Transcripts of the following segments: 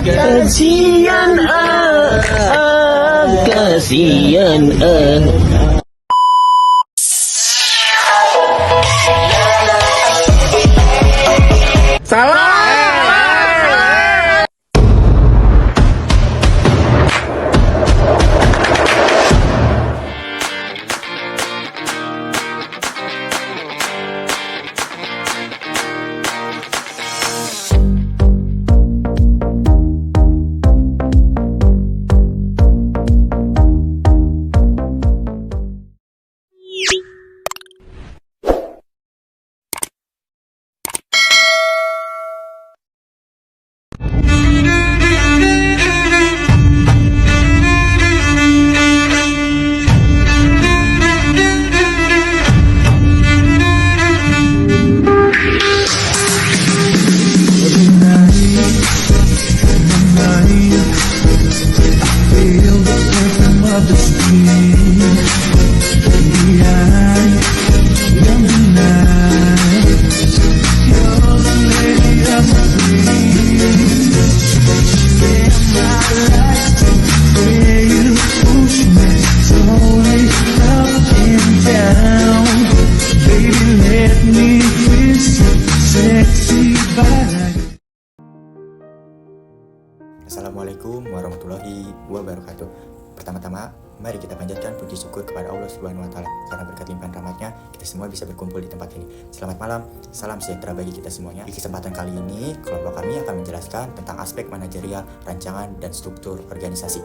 Kasian kasian Salah. Assalamualaikum warahmatullahi wabarakatuh. Pertama-tama, mari kita panjatkan puji syukur kepada Allah Subhanahu wa Ta'ala, karena berkat limpahan rahmatnya kita semua bisa berkumpul di tempat ini. Selamat malam, salam sejahtera bagi kita semuanya. Di kesempatan kali ini, kelompok kami akan menjelaskan tentang aspek manajerial, rancangan, dan struktur organisasi.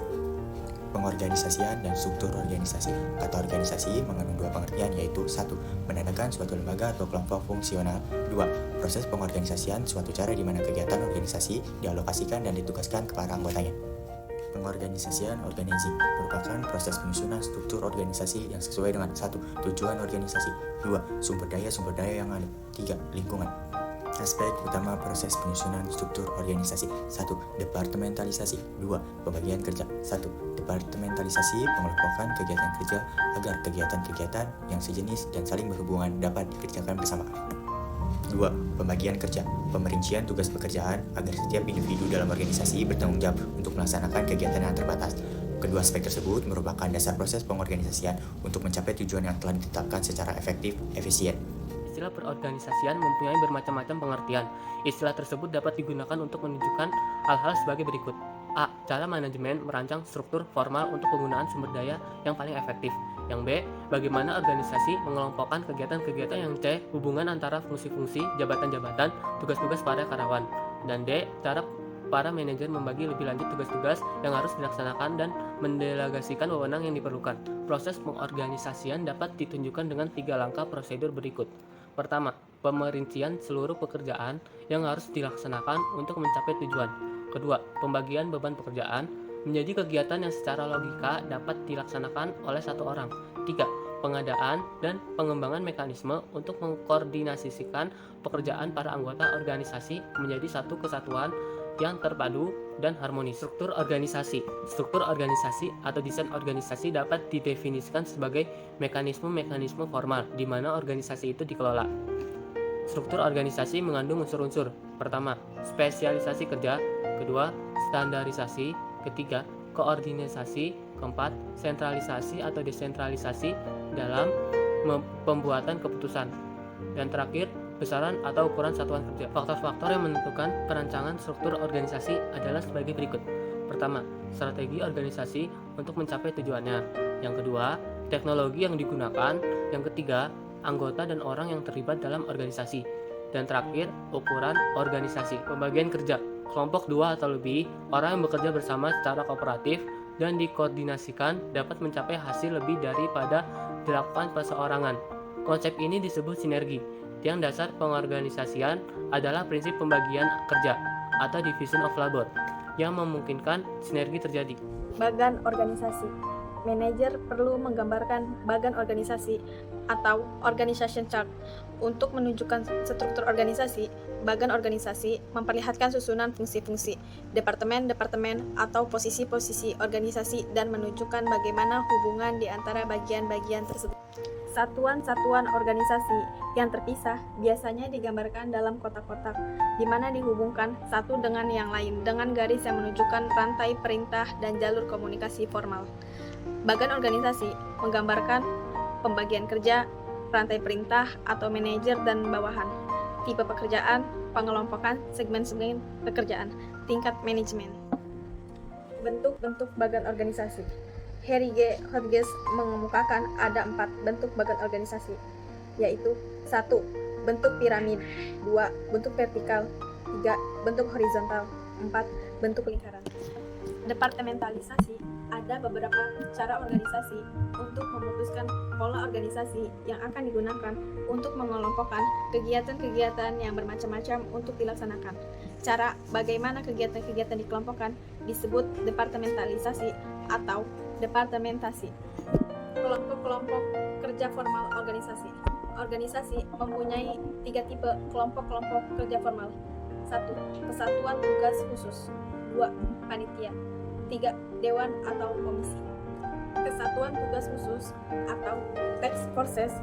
Pengorganisasian dan struktur organisasi. Kata organisasi mengandung dua pengertian, yaitu 1. Menandakan suatu lembaga atau kelompok fungsional. 2. Proses pengorganisasian suatu cara di mana kegiatan organisasi dialokasikan dan ditugaskan kepada anggotanya. Pengorganisasian organizing merupakan proses penyusunan struktur organisasi yang sesuai dengan 1. Tujuan organisasi. 2. Sumber daya yang ada. 3. Lingkungan. Aspek utama proses penyusunan struktur organisasi. 1. Departementalisasi. 2. Pembagian kerja. 1. Departementalisasi pengelompokan kegiatan kerja agar kegiatan-kegiatan yang sejenis dan saling berhubungan dapat dikerjakan bersama. 2. Pembagian kerja. Pemerincian tugas pekerjaan agar setiap individu dalam organisasi bertanggung jawab untuk melaksanakan kegiatan yang terbatas. Kedua aspek tersebut merupakan dasar proses pengorganisasian untuk mencapai tujuan yang telah ditetapkan secara efektif, efisien. Istilah perorganisasian mempunyai bermacam-macam pengertian. Istilah tersebut dapat digunakan untuk menunjukkan hal-hal sebagai berikut. A. Cara manajemen merancang struktur formal untuk penggunaan sumber daya yang paling efektif. Yang B. Bagaimana organisasi mengelompokkan kegiatan-kegiatan. Yang C. Hubungan antara fungsi-fungsi, jabatan-jabatan, tugas-tugas para karyawan. Dan D. Cara para manajer membagi lebih lanjut tugas-tugas yang harus dilaksanakan dan mendelegasikan wewenang yang diperlukan. Proses pengorganisasian dapat ditunjukkan dengan 3 langkah prosedur berikut. Pertama, pemerincian seluruh pekerjaan yang harus dilaksanakan untuk mencapai tujuan. Kedua, pembagian beban pekerjaan menjadi kegiatan yang secara logika dapat dilaksanakan oleh satu orang. 3. Pengadaan dan pengembangan mekanisme untuk mengkoordinasikan pekerjaan para anggota organisasi menjadi satu kesatuan yang terpadu dan harmonis. Struktur organisasi. Struktur organisasi atau desain organisasi dapat didefinisikan sebagai mekanisme-mekanisme formal di mana organisasi itu dikelola. Struktur organisasi mengandung unsur-unsur. Pertama, spesialisasi kerja. Kedua, standarisasi. Ketiga, koordinasi. Keempat, sentralisasi atau desentralisasi dalam pembuatan keputusan. Dan terakhir, besaran atau ukuran satuan kerja. Faktor-faktor yang menentukan perancangan struktur organisasi adalah sebagai berikut. Pertama, strategi organisasi untuk mencapai tujuannya. Yang kedua, teknologi yang digunakan. Yang ketiga, anggota dan orang yang terlibat dalam organisasi. Dan terakhir, ukuran organisasi. Pembagian kerja. Kelompok 2 atau lebih orang yang bekerja bersama secara kooperatif dan dikoordinasikan dapat mencapai hasil lebih daripada dilakukan perseorangan. Konsep ini disebut sinergi. Yang dasar pengorganisasian adalah prinsip pembagian kerja atau division of labor yang memungkinkan sinergi terjadi. Bagan organisasi. Manajer perlu menggambarkan bagan organisasi atau organization chart untuk menunjukkan struktur organisasi. Bagan organisasi memperlihatkan susunan fungsi-fungsi, departemen-departemen atau posisi-posisi organisasi dan menunjukkan bagaimana hubungan di antara bagian-bagian tersebut. Satuan-satuan organisasi yang terpisah biasanya digambarkan dalam kotak-kotak, di mana dihubungkan satu dengan yang lain dengan garis yang menunjukkan rantai perintah dan jalur komunikasi formal. Bagan organisasi menggambarkan pembagian kerja, rantai perintah atau manajer dan bawahan, tipe pekerjaan, pengelompokan, segmen-segmen pekerjaan, tingkat manajemen. Bentuk-bentuk bagan organisasi. Harry G. Hodges mengemukakan ada 4 bentuk bagan organisasi, yaitu 1. Bentuk piramid, 2. Bentuk vertikal, 3. Bentuk horizontal, 4. Bentuk lingkaran. Departementalisasi ada beberapa cara organisasi untuk memutuskan pola organisasi yang akan digunakan untuk mengelompokkan kegiatan-kegiatan yang bermacam-macam untuk dilaksanakan. Cara bagaimana kegiatan-kegiatan dikelompokkan disebut departementalisasi atau departementasi. Kelompok-kelompok kerja formal organisasi. Organisasi mempunyai 3 tipe kelompok-kelompok kerja formal. 1. Kesatuan tugas khusus. 2. Panitia. 3. Dewan atau komisi. Kesatuan tugas khusus atau task forces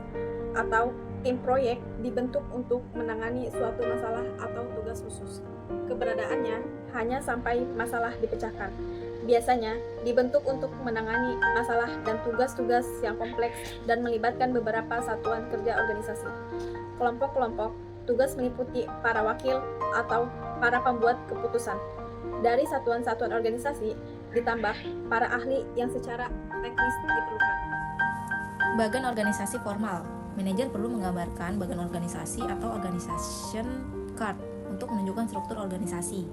atau tim proyek dibentuk untuk menangani suatu masalah atau tugas khusus. Keberadaannya hanya sampai masalah dipecahkan. Biasanya dibentuk untuk menangani masalah dan tugas-tugas yang kompleks dan melibatkan beberapa satuan kerja organisasi. Kelompok-kelompok tugas meliputi para wakil atau para pembuat keputusan. Dari satuan-satuan organisasi ditambah para ahli yang secara teknis diperlukan. Bagan organisasi formal. Manajer perlu menggambarkan bagan organisasi atau organization chart untuk menunjukkan struktur organisasi.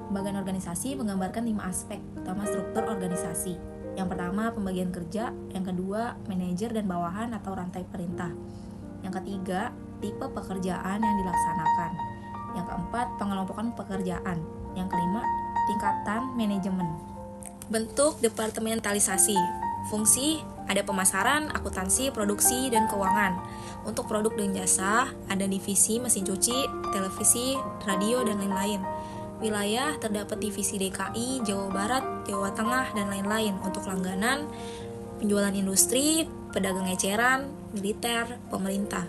Bagan organisasi menggambarkan 5 aspek utama struktur organisasi. Yang pertama, pembagian kerja. Yang kedua, manajer dan bawahan atau rantai perintah. Yang ketiga, tipe pekerjaan yang dilaksanakan. Yang keempat, pengelompokan pekerjaan. Yang kelima, tingkatan manajemen. Bentuk departementalisasi. Fungsi ada pemasaran, akuntansi, produksi, dan keuangan. Untuk produk dan jasa, ada divisi mesin cuci, televisi, radio, dan lain-lain. Wilayah terdapat divisi DKI, Jawa Barat, Jawa Tengah, dan lain-lain. Untuk langganan, penjualan industri, pedagang eceran, militer, pemerintah.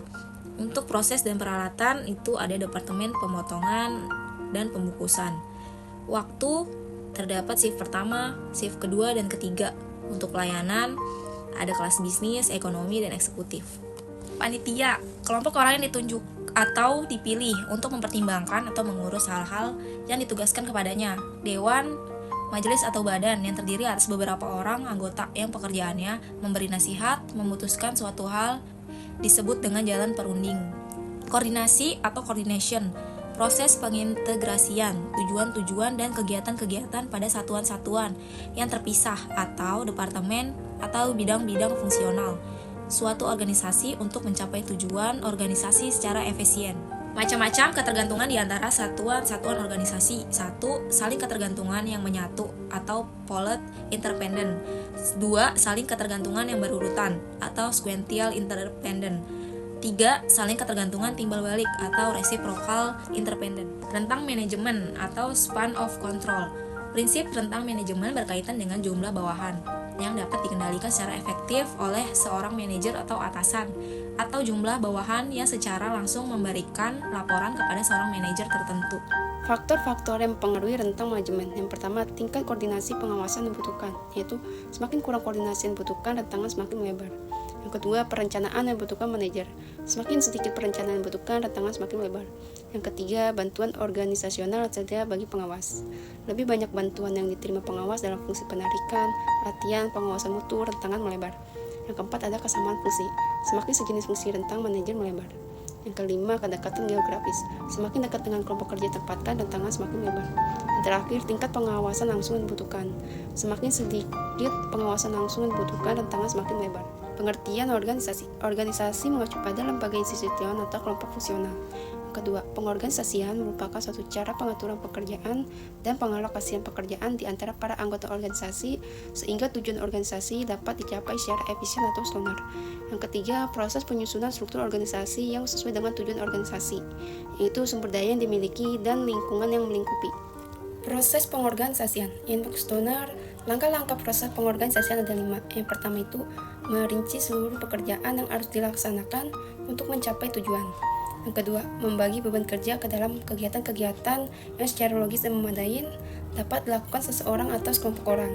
Untuk proses dan peralatan itu ada departemen pemotongan dan pembungkusan. Waktu terdapat shift pertama, shift kedua, dan ketiga. Untuk pelayanan ada kelas bisnis, ekonomi, dan eksekutif. Panitia, kelompok orang yang ditunjuk atau dipilih untuk mempertimbangkan atau mengurus hal-hal yang ditugaskan kepadanya. Dewan, majelis atau badan yang terdiri atas beberapa orang anggota yang pekerjaannya memberi nasihat, memutuskan suatu hal disebut dengan jalan perunding. Koordinasi atau coordination, proses pengintegrasian, tujuan-tujuan dan kegiatan-kegiatan pada satuan-satuan yang terpisah atau departemen atau bidang-bidang fungsional suatu organisasi untuk mencapai tujuan organisasi secara efisien. Macam-macam ketergantungan di antara satuan-satuan organisasi. 1. Saling ketergantungan yang menyatu atau polet interdependent. 2. Saling ketergantungan yang berurutan atau sequential interdependent. 3. Saling ketergantungan timbal balik atau reciprocal interdependent. Rentang manajemen atau span of control. Prinsip rentang manajemen berkaitan dengan jumlah bawahan yang dapat dikendalikan secara efektif oleh seorang manajer atau atasan, atau jumlah bawahan yang secara langsung memberikan laporan kepada seorang manajer tertentu. Faktor-faktor yang mempengaruhi rentang manajemen. Yang pertama, tingkat koordinasi pengawasan dibutuhkan, yaitu semakin kurang koordinasi yang dibutuhkan, rentangan semakin melebar. Yang kedua, perencanaan yang dibutuhkan manajer. Semakin sedikit perencanaan yang dibutuhkan, rentangan semakin lebar. Yang ketiga, bantuan organisasional tersedia bagi pengawas. Lebih banyak bantuan yang diterima pengawas dalam fungsi penarikan, latihan, pengawasan mutu, rentangan melebar. Yang keempat, ada kesamaan fungsi. Semakin sejenis fungsi rentang manajer melebar. Yang kelima, kedekatan geografis. Semakin dekat dengan kelompok kerja tempatkan, rentangan semakin lebar. Yang terakhir, tingkat pengawasan langsung yang dibutuhkan. Semakin sedikit pengawasan langsung yang dibutuhkan, rentangan semakin lebar. Pengertian organisasi. Organisasi mengacu pada lembaga institusional atau kelompok fungsional. Kedua, pengorganisasian merupakan suatu cara pengaturan pekerjaan dan pengalokasian pekerjaan di antara para anggota organisasi sehingga tujuan organisasi dapat dicapai secara efisien atau sempurna. Yang ketiga, proses penyusunan struktur organisasi yang sesuai dengan tujuan organisasi, yaitu sumber daya yang dimiliki dan lingkungan yang melingkupi. Proses pengorganisasian. Untuk Stoner, langkah-langkah proses pengorganisasian ada 5. Yang pertama itu merinci seluruh pekerjaan yang harus dilaksanakan untuk mencapai tujuan. Yang kedua, membagi beban kerja ke dalam kegiatan-kegiatan yang secara logis dan memadai dapat dilakukan seseorang atau sekelompok orang.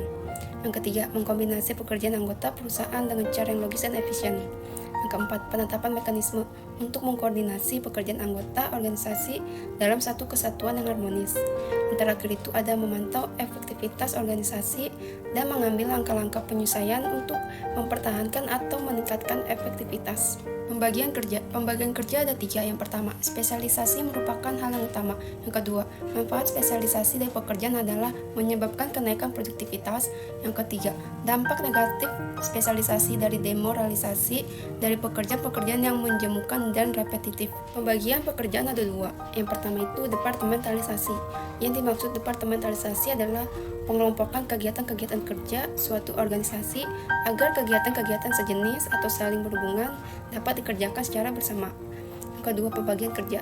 Yang ketiga, mengkombinasi pekerjaan anggota perusahaan dengan cara yang logis dan efisien. Yang keempat, penetapan mekanisme untuk mengkoordinasi pekerjaan anggota organisasi dalam satu kesatuan yang harmonis. Yang terakhir itu ada memantau efektivitas organisasi dan mengambil langkah-langkah penyesuaian untuk mempertahankan atau meningkatkan efektivitas. Pembagian kerja ada 3. Yang pertama, spesialisasi merupakan hal yang utama. Yang kedua, manfaat spesialisasi dari pekerjaan adalah menyebabkan kenaikan produktivitas. Yang ketiga, dampak negatif spesialisasi dari demoralisasi dari pekerjaan-pekerjaan yang menjemukan dan repetitif. Pembagian pekerjaan ada 2. Yang pertama itu departementalisasi. Yang dimaksud departementalisasi adalah pengelompokan kegiatan-kegiatan kerja suatu organisasi agar kegiatan-kegiatan sejenis atau saling berhubungan dapat dikerjakan secara bersama. Yang kedua, pembagian kerja,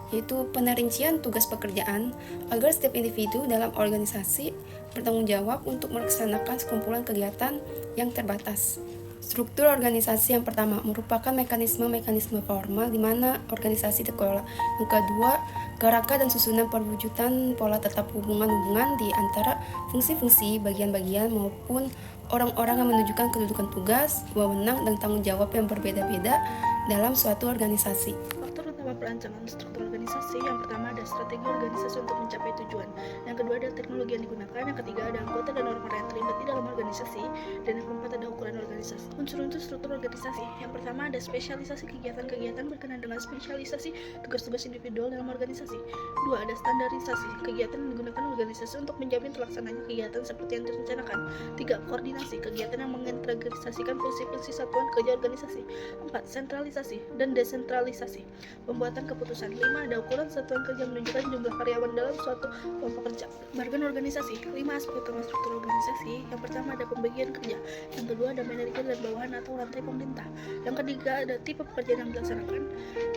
yaitu penerincian tugas pekerjaan agar setiap individu dalam organisasi bertanggung jawab untuk melaksanakan sekumpulan kegiatan yang terbatas. Struktur organisasi yang pertama merupakan mekanisme-mekanisme formal di mana organisasi dikelola. Yang kedua, kerangka dan susunan perwujudan pola tetap hubungan-hubungan di antara fungsi-fungsi, bagian-bagian maupun orang-orang yang menunjukkan kedudukan tugas, wewenang, dan tanggung jawab yang berbeda-beda dalam suatu organisasi. Faktor utama perancangan struktur organisasi, yang pertama ada strategi organisasi untuk mencapai tujuan, yang kedua ada teknologi yang digunakan, yang ketiga ada anggota dan orang-orang yang terlibat di dalam organisasi, dan yang keempat ada ukuran organisasi. Unsur-unsur struktur organisasi, yang pertama ada spesialisasi kegiatan-kegiatan berkenaan dengan spesialisasi tugas-tugas individual dalam organisasi. Dua, ada standarisasi kegiatan yang digunakan organisasi untuk menjamin terlaksananya kegiatan seperti yang direncanakan. Tiga, koordinasi kegiatan yang mengintegrasikan fungsi-fungsi satuan kerja organisasi. Empat, sentralisasi dan desentralisasi pembuatan keputusan. 5. Ada ukuran satuan kerja menunjukkan jumlah karyawan dalam suatu kelompok kerja. Bagian organisasi. 5 aspek utama struktur organisasi. Yang pertama ada pembagian kerja. Yang kedua ada manajer dan bawahan atau rantai pemerintah. Yang ketiga ada tipe pekerjaan yang dilaksanakan.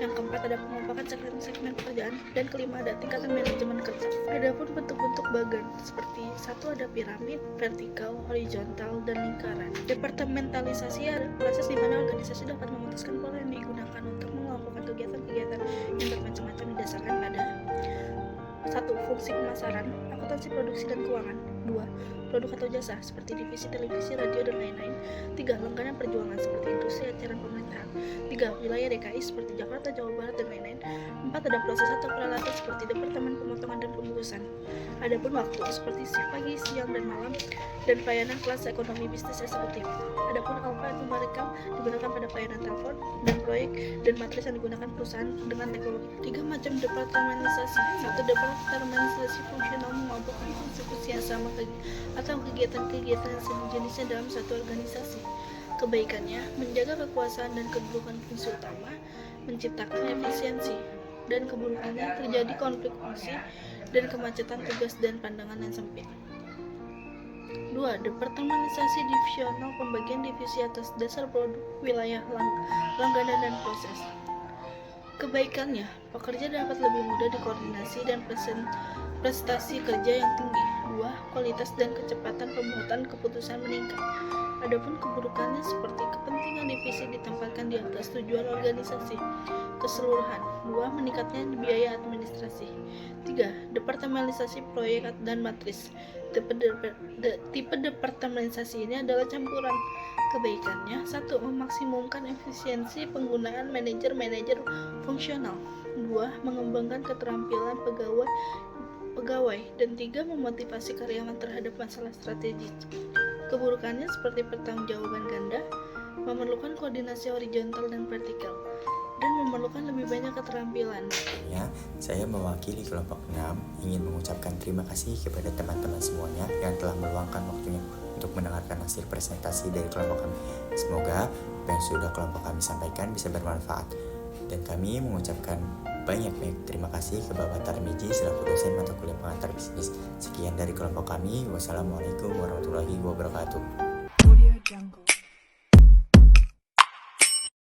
Yang keempat ada pengelompokan segmen pekerjaan. Dan kelima ada tingkatan manajemen kerja. Adapun bentuk-bentuk bagan seperti 1 ada piramid, vertikal, horizontal, dan lingkaran. Departementalisasi adalah proses di mana organisasi dapat memutuskan pola yang digunakan untuk mengelompokkan kegiatan-kegiatan yang bermacam-macam didasarkan pada 1. Fungsi pemasaran, akuntansi produksi dan keuangan. 2. Produk atau jasa seperti divisi televisi, radio, dan lain-lain. 3. Langganan perjuangan seperti industri, ajaran pemerintahan. 3. Wilayah DKI seperti Jakarta, Jawa Barat, dan lain-lain. 4. Ada proses atau peralatan seperti departemen pemotongan dan pembungkusan. Adapun waktu seperti shift pagi, siang, dan malam, dan pelayanan kelas ekonomi bisnis eksekutif. Adapun alfa atau numerical digunakan pada pelayanan telepon dan proyek dan matris yang digunakan perusahaan dengan teknologi. 3 macam departementalisasi. 1. Departementalisasi fungsional mengelompokkan fungsi-fungsi yang sama atau kegiatan-kegiatan sejenisnya dalam satu organisasi. Kebaikannya, menjaga kekuasaan dan kedudukan fungsi utama, menciptakan efisiensi, dan keburukannya terjadi konflik fungsi dan kemacetan tugas dan pandangan yang sempit. 2. Departementalisasi divisional pembagian divisi atas dasar produk, wilayah, langganan, dan proses. Kebaikannya, pekerja dapat lebih mudah dikoordinasi dan prestasi kerja yang tinggi. 2. Kualitas dan kecepatan pembuatan keputusan meningkat. Adapun keburukannya seperti kepentingan divisi ditempatkan di atas tujuan organisasi keseluruhan. 2. Meningkatnya biaya administrasi. 3. Departementalisasi proyek dan matris. Tipe departementalisasi ini adalah campuran. Kebaikannya, 1. Memaksimumkan efisiensi penggunaan manajer fungsional. 2. Mengembangkan keterampilan pegawai, dan 3. Memotivasi karyawan terhadap masalah strategis. Keburukannya seperti pertanggungjawaban ganda, memerlukan koordinasi horizontal dan vertikal, dan memerlukan lebih banyak keterampilan. Ya, saya mewakili kelompok 6 ingin mengucapkan terima kasih kepada teman-teman semuanya yang telah meluangkan waktunya untuk mendengarkan hasil presentasi dari kelompok kami. Semoga apa yang sudah kelompok kami sampaikan bisa bermanfaat. Dan kami mengucapkan banyak terima kasih ke Bapak Tarmiji selaku dosen mata kuliah pengantar bisnis. Sekian dari kelompok kami. Wassalamualaikum warahmatullahi wabarakatuh.